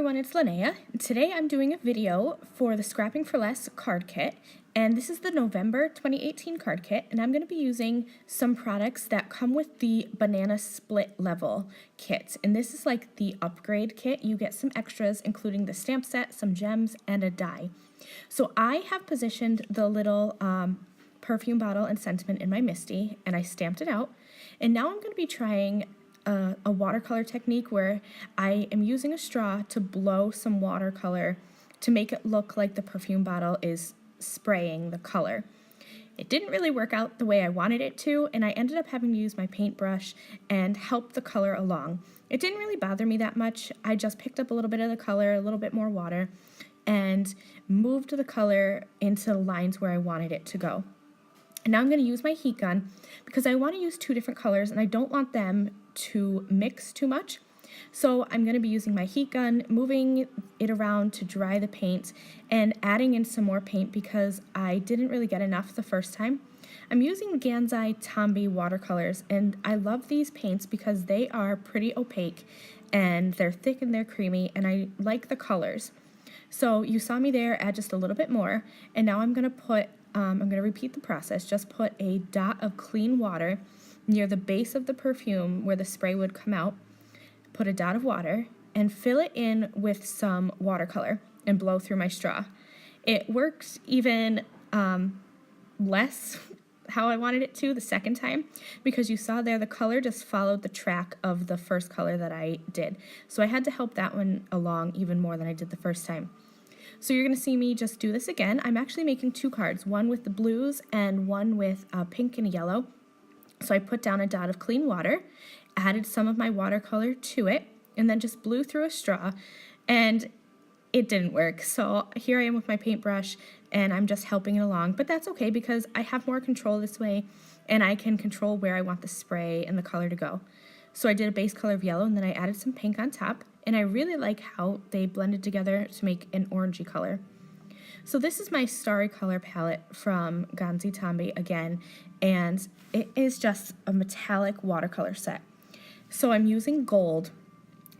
everyone, it's Lynnea. Today I'm doing a video for the Scrapping for Less card kit, and this is the November 2018 card kit, and I'm going to be using some products that come with the banana split level kit, and this is like the upgrade kit. You get some extras including the stamp set, some gems, and a die. So I have positioned the little perfume bottle and sentiment in my Misty, and I stamped it out, and now I'm going to be trying a watercolor technique where I am using a straw to blow some watercolor to make it look like the perfume bottle is spraying the color. It didn't really work out the way I wanted it to, and I ended up having to use my paintbrush and help the color along. It didn't really bother me that much. I just picked up a little bit of the color, a little bit more water, and moved the color into the lines where I wanted it to go. And now I'm going to use my heat gun because I want to use two different colors and I don't want them to mix too much. So I'm going to be using my heat gun, moving it around to dry the paint and adding in some more paint because I didn't really get enough the first time. I'm using the Gansai Tombi watercolors, and I love these paints because they are pretty opaque and they're thick and they're creamy, and I like the colors. So you saw me there add just a little bit more, and now I'm going to repeat the process. Just put a dot of clean water near the base of the perfume where the spray would come out. Put a dot of water and fill it in with some watercolor and blow through my straw. It works even less how I wanted it to the second time because you saw there the color just followed the track of the first color that I did. So I had to help that one along even more than I did the first time. So you're going to see me just do this again. I'm actually making two cards, one with the blues and one with pink and yellow. So I put down a dot of clean water, added some of my watercolor to it, and then just blew through a straw, and it didn't work. So here I am with my paintbrush, and I'm just helping it along, but that's okay because I have more control this way, and I can control where I want the spray and the color to go. So I did a base color of yellow, and then I added some pink on top, and I really like how they blended together to make an orangey color. So this is my Starry Color palette from Gansai Tombi again, and it is just a metallic watercolor set. So I'm using gold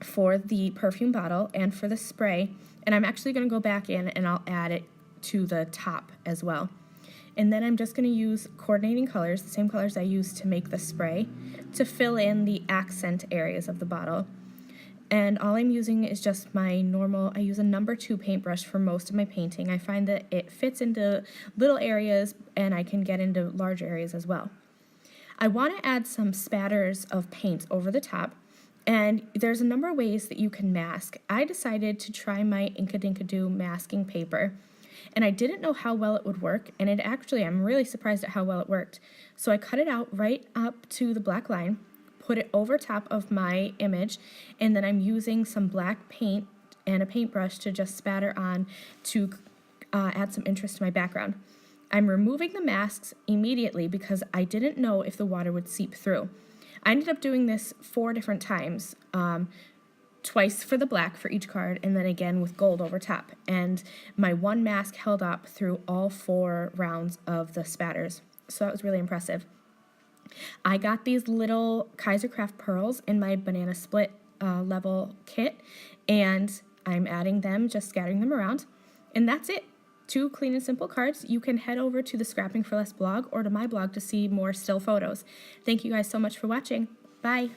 for the perfume bottle and for the spray, and I'm actually going to go back in and I'll add it to the top as well. And then I'm just going to use coordinating colors, the same colors I used to make the spray, to fill in the accent areas of the bottle. And all I'm using is just my normal, I use a number 2 paintbrush for most of my painting. I find that it fits into little areas and I can get into large areas as well. I want to add some spatters of paint over the top, and there's a number of ways that you can mask. I decided to try my Inkadinkado masking paper, and I didn't know how well it would work, and I'm really surprised at how well it worked. So I cut it out right up to the black line, put it over top of my image, and then I'm using some black paint and a paintbrush to just spatter on to add some interest to my background. I'm removing the masks immediately because I didn't know if the water would seep through. I ended up doing this 4 different times, twice for the black for each card, and then again with gold over top. And my one mask held up through all 4 rounds of the spatters, so that was really impressive. I got these little Kaisercraft pearls in my banana split level kit, and I'm adding them, just scattering them around, and that's it. 2 clean and simple cards. You can head over to the Scrapping for Less blog or to my blog to see more still photos. Thank you guys so much for watching. Bye.